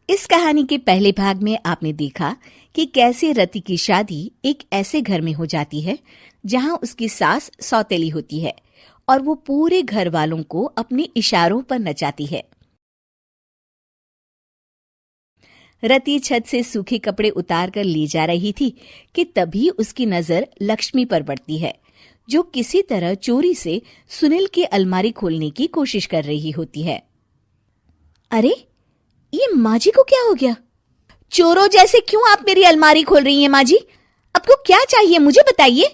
इस कहानी के पहले भाग में आपने देखा कि कैसे रति की शादी एक ऐसे घर में हो जाती है जहां उसकी सास सौतेली होती है और वो पूरे घर वालों को अपने इशारों पर नचाती है। रति छत से सूखे कपड़े उतार कर ले जा रही थी कि तभी उसकी नजर लक्ष्मी पर पड़ती है, जो किसी तरह चोरी से सुनील की अलमारी खोलने की कोशिश कर रही होती है। अरे, ये माँ जी को क्या हो गया? चोरों जैसे क्यों आप मेरी अलमारी खोल रही हैं माँ जी? आपको क्या चाहिए मुझे बताइए।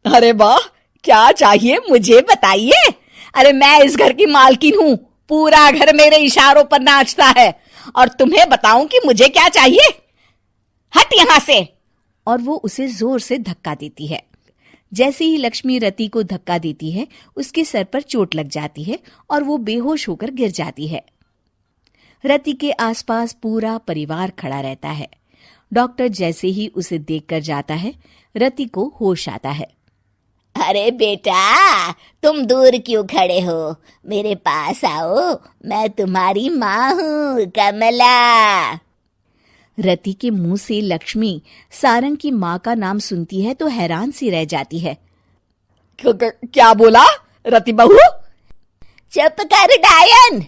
अरे वाह, क्या चाहिए मुझे बताइए। अरे मैं इस घर की मालकिन हूँ, पूरा घर मेरे इशारों पर नाचता है और तुम्हें बताऊं कि मुझे क्या चाहिए? हट यहाँ से। और वो उसे जोर से धक्का देती है। जैसे ही लक्ष्मी रति को धक्का देती है, उसके सर पर चोट लग जाती है और वो बेहोश होकर गिर जाती है। रति के आसपास पूरा परिवार खड़ा रहता है। डॉक्टर जैसे ही उसे देखकर जाता है, रति को होश आता है। अरे बेटा, तुम दूर क्यों खड़े हो? मेरे पास आओ, मैं तुम्हारी माँ हूँ, कमला। रति के मुंह से लक्ष्मी सारंग की माँ का नाम सुनती है तो हैरान सी रह जाती है। क्या बोला रति बहू? चुप कर डायन,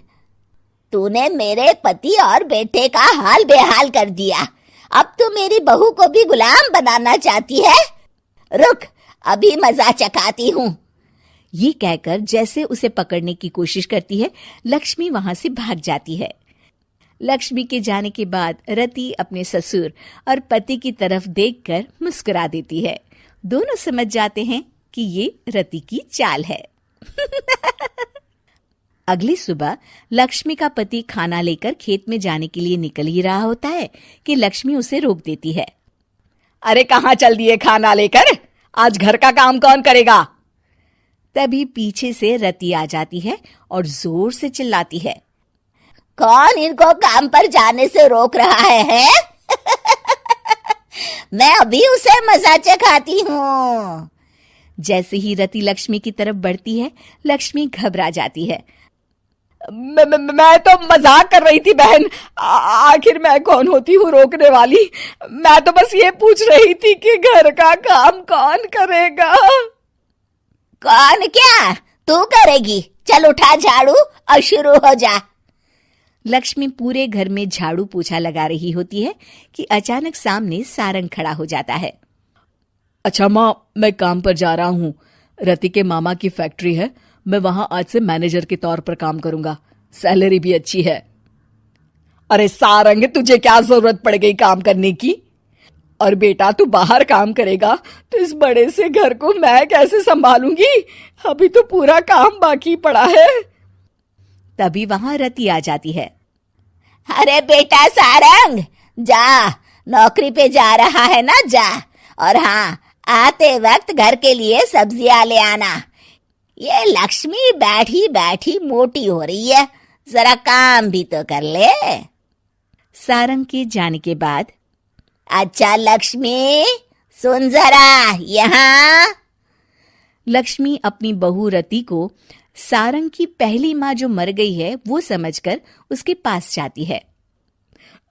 तूने मेरे पति और बेटे का हाल बेहाल कर दिया। अब तू मेरी बहू को भी गुलाम बनाना चाहती है? रुक, अभी मजा चखाती हूँ। ये कहकर जैसे उसे पकड़ने की कोशिश करती है, लक्ष्मी वहां से भाग जाती है। लक्ष्मी के जाने के बाद रति अपने ससुर और पति की तरफ देखकर मुस्कुरा देती है। दोनों समझ जाते हैं कि ये रति की चाल है। अगली सुबह लक्ष्मी का पति खाना लेकर खेत में जाने के लिए निकल ही रहा होता है कि लक्ष्मी उसे रोक देती है। अरे कहाँ चल दिए खाना लेकर? आज घर का काम कौन करेगा? तभी पीछे से रति आ जाती है और जोर से चिल्लाती है। कौन इनको काम पर जाने से रोक रहा है? मैं अभी उसे मजा चखाती हूँ। जैसे ही रति लक्ष्मी की तरफ बढ़ती है, लक्ष्मी घबरा जाती है। मैं तो मजाक कर रही थी बहन। आखिर मैं कौन होती हूँ रोकने वाली? मैं तो बस ये पूछ रही थी कि घर का काम कौन करेगा। कौन क्या? तू करेगी। चल उठा झाड़ू और शुरू हो जा। लक्ष्मी पूरे घर में झाड़ू पोछा लगा रही होती है कि अचानक सामने सारंग खड़ा हो जाता है। अच्छा माँ, मैं काम पर जा रहा हूँ। रति के मामा की फैक्ट्री है, मैं वहां आज से मैनेजर के तौर पर काम करूंगा। सैलरी भी अच्छी है। अरे सारंग, तुझे क्या जरूरत पड़ गई काम करने की? और बेटा तू बाहर काम करेगा तो इस बड़े से घर को मैं कैसे संभालूंगी? अभी तो पूरा काम बाकी पड़ा है। तभी वहां रति आ जाती है। अरे बेटा सारंग, जा, नौकरी पे जा रहा है ना, जा। और हाँ, आते वक्त घर के लिए सब्जियां ले आना। ये लक्ष्मी बैठी बैठी मोटी हो रही है, जरा काम भी तो कर ले। सारंग के जाने के बाद, अच्छा लक्ष्मी, सुन जरा यहाँ। लक्ष्मी अपनी बहू रति को सारंग की पहली माँ जो मर गई है वो समझकर उसके पास जाती है।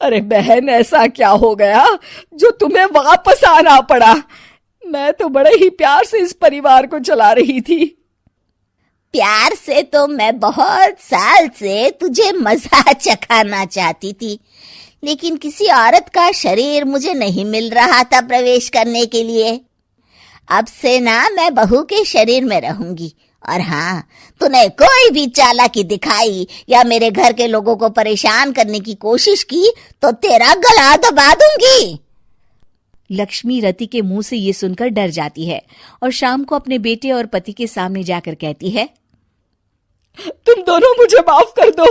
अरे बहन, ऐसा क्या हो गया जो तुम्हें वापस आना पड़ा? मैं तो बड़े ही प्यार से इस परिवार को चला रही थी। प्यार से तो मैं बहुत साल से तुझे मजा चखाना चाहती थी, लेकिन किसी औरत का शरीर मुझे नहीं मिल रहा था प्रवेश करने के लिए। अब से ना मैं बहू के शरीर में रहूंगी। और हाँ, तूने कोई भी चालाकी दिखाई या मेरे घर के लोगों को परेशान करने की कोशिश की तो तेरा गला दबा दूंगी। लक्ष्मी रति के मुंह से ये सुनकर डर जाती है और शाम को अपने बेटे और पति के सामने जाकर कहती है, तुम दोनों मुझे माफ कर दो।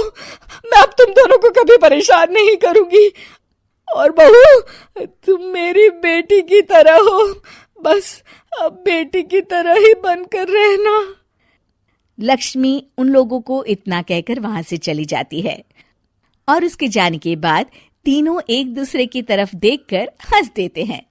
मैं अब तुम दोनों को कभी परेशान नहीं करूंगी। और बहू, तुम मेरी बेटी की तरह हो, बस अब बेटी की तरह ही बनकर रहना। लक्ष्मी उन लोगों को इतना कहकर वहां से चली जाती है और उसके जाने के बाद तीनों एक दूसरे की तरफ देखकर हंस देते हैं।